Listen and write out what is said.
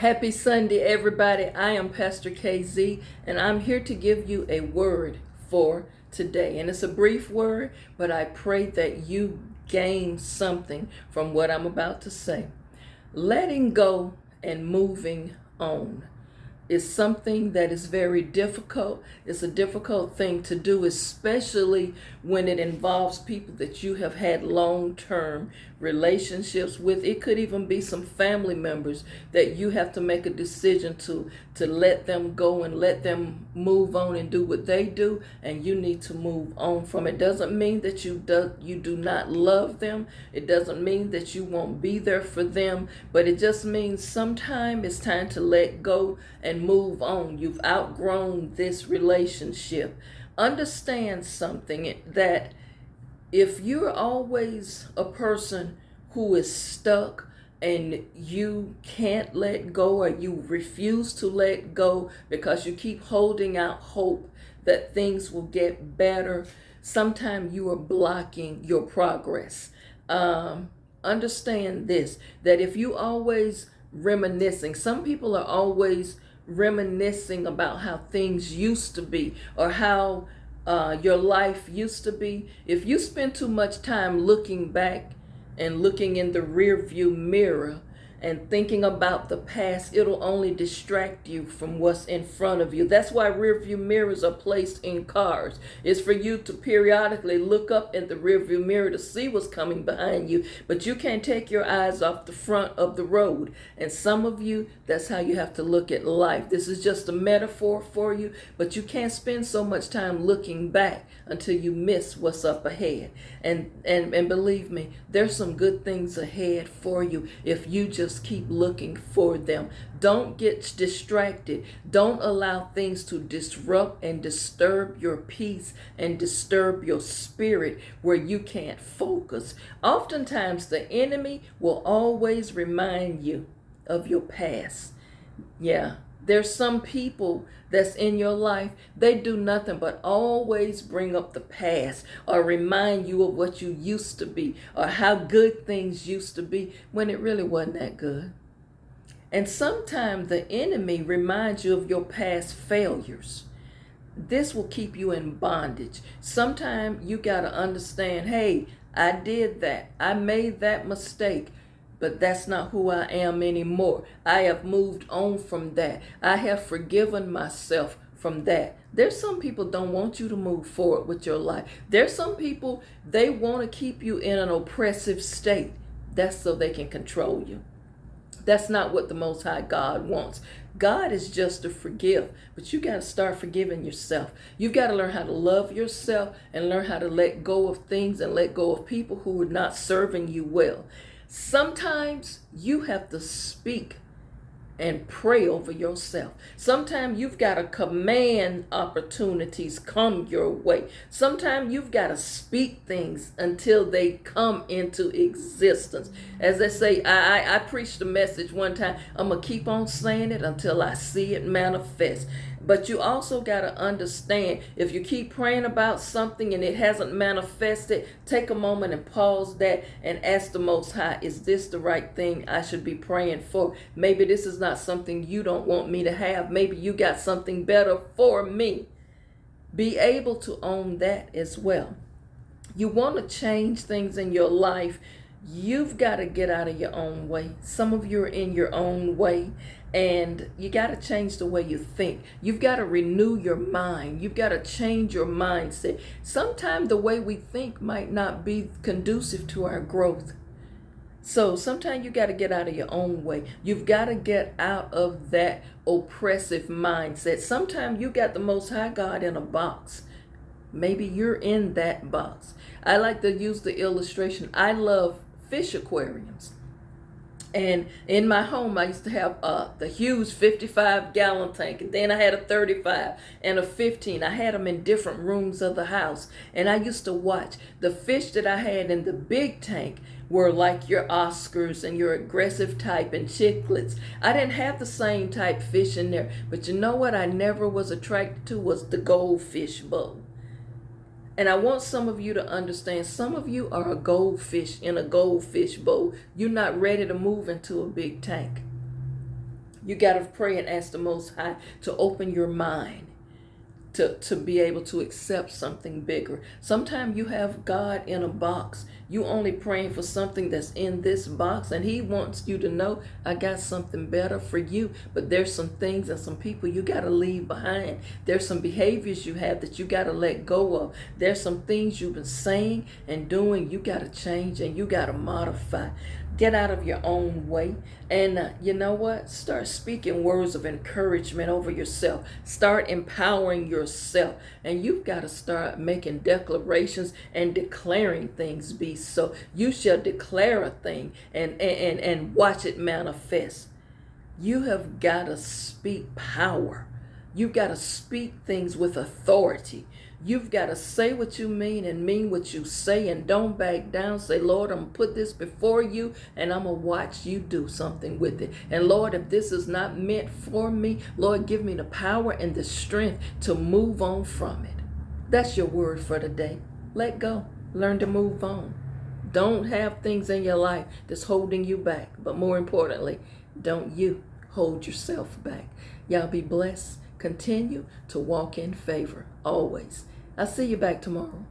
Happy Sunday, everybody. I am Pastor KZ, and I'm here to give you a word for today. And it's a brief word, but I pray that you gain something from what I'm about to say. Letting go and moving on is something that is very difficult. It's a difficult thing to do, especially when it involves people that you have had long-term relationships with. It could even be some family members that you have to make a decision to let them go and let them move on and do what they do, and you need to move on from it. Doesn't mean that you do not love them. It doesn't mean that you won't be there for them, but it just means sometime it's time to let go and move on. You've outgrown this relationship. Understand something, that if you're always a person who is stuck and you can't let go, or you refuse to let go because you keep holding out hope that things will get better, sometimes you are blocking your progress. Understand this, that if you always reminiscing, some people are always reminiscing about how things used to be, or how your life used to be. If you spend too much time looking back and looking in the rear view mirror and thinking about the past, it'll only distract you from what's in front of you. That's why rear view mirrors are placed in cars. It's for you to periodically look up in the rear view mirror to see what's coming behind you, but you can't take your eyes off the front of the road. And some of you, that's how you have to look at life. This is just a metaphor for you, but you can't spend so much time looking back until you miss what's up ahead. And believe me, there's some good things ahead for you if you just keep looking for them. Don't get distracted. Don't allow things to disrupt and disturb your peace and disturb your spirit where you can't focus. Oftentimes, the enemy will always remind you of your past. Yeah. There's some people that's in your life, they do nothing but always bring up the past or remind you of what you used to be or how good things used to be when it really wasn't that good. And sometimes the enemy reminds you of your past failures. This will keep you in bondage. Sometimes you got to understand, hey, I did that. I made that mistake. But that's not who I am anymore. I have moved on from that. I have forgiven myself from that. There's some people don't want you to move forward with your life. There's some people, they want to keep you in an oppressive state. That's so they can control you. That's not what the Most High God wants. God is just to forgive, but you got to start forgiving yourself. You've got to learn how to love yourself and learn how to let go of things and let go of people who are not serving you well. Sometimes you have to speak and pray over yourself. Sometimes you've got to command opportunities come your way. Sometimes you've got to speak things until they come into existence. As they say, I preached a message one time, I'm going to keep on saying it until I see it manifest. But you also got to understand, if you keep praying about something and it hasn't manifested, take a moment and pause that and ask the Most High, is this the right thing I should be praying for? Maybe this is not something you don't want me to have. Maybe you got something better for me. Be able to own that as well. You want to change things in your life, you've got to get out of your own way. Some of you are in your own way, and you got to change the way you think. You've got to renew your mind. You've got to change your mindset. Sometimes the way we think might not be conducive to our growth. So sometimes you got to get out of your own way. You've got to get out of that oppressive mindset. Sometimes you got the Most High God in a box. Maybe you're in that box. I like to use the illustration. I love fish aquariums. And in my home, I used to have the huge 55-gallon tank. And then I had a 35 and a 15. I had them in different rooms of the house. And I used to watch. The fish that I had in the big tank were like your Oscars and your aggressive type and chicklets. I didn't have the same type fish in there. But you know what I never was attracted to was the goldfish bowl. And I want some of you to understand, some of you are a goldfish in a goldfish bowl. You're not ready to move into a big tank. You got to pray and ask the Most High to open your mind to be able to accept something bigger. Sometimes you have God in a box. You only praying for something that's in this box, and he wants you to know, I got something better for you. But there's some things and some people you got to leave behind. There's some behaviors you have that you got to let go of. There's some things you've been saying and doing you got to change and you got to modify. Get out of your own way. And you know what? Start speaking words of encouragement over yourself. Start empowering yourself. And you've got to start making declarations and declaring things be so. You shall declare a thing and watch it manifest. You have got to speak power. You've got to speak things with authority. You've got to say what you mean and mean what you say, and don't back down. Say, Lord, I'm going to put this before you and I'm going to watch you do something with it. And Lord, if this is not meant for me, Lord, give me the power and the strength to move on from it. That's your word for today. Let go. Learn to move on. Don't have things in your life that's holding you back. But more importantly, don't you hold yourself back. Y'all be blessed. Continue to walk in favor always. I'll see you back tomorrow.